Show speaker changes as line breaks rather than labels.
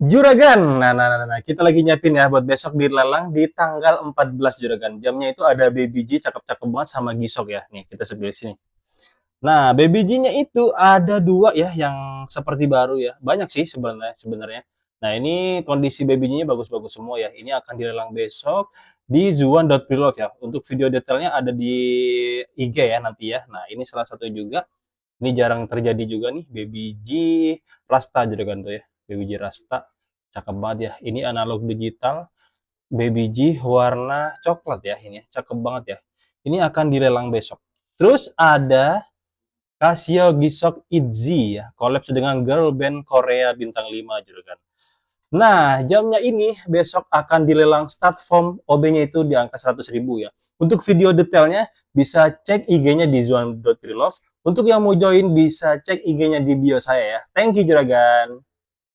Juragan. Nah, kita lagi nyiapin ya buat besok dilelang di tanggal 14 Juragan. Jamnya itu ada Baby G cakep-cakep banget sama Gisok ya. Nih, kita sebelah sini. Nah, Baby G-nya itu ada dua ya yang seperti baru ya. Banyak sih sebenarnya. Nah, ini kondisi Baby G-nya bagus-bagus semua ya. Ini akan dilelang besok di zuan.preloved ya. Untuk video detailnya ada di IG ya nanti ya. Nah, ini salah satu juga. Ini jarang terjadi juga nih Baby G Rasta Juragan tuh ya. Baby G Rasta. Cakep banget ya. Ini analog digital. Baby G warna coklat ya ini. Cakep banget ya. Ini akan dilelang besok. Terus ada Casio Gisok Itzy ya, collab dengan girl band Korea bintang 5 juragan. Nah, jamnya ini besok akan dilelang start form OB-nya itu di angka 100.000 ya. Untuk video detailnya bisa cek IG-nya di zuan.preloved. Untuk yang mau join bisa cek IG-nya di bio saya ya. Thank you juragan.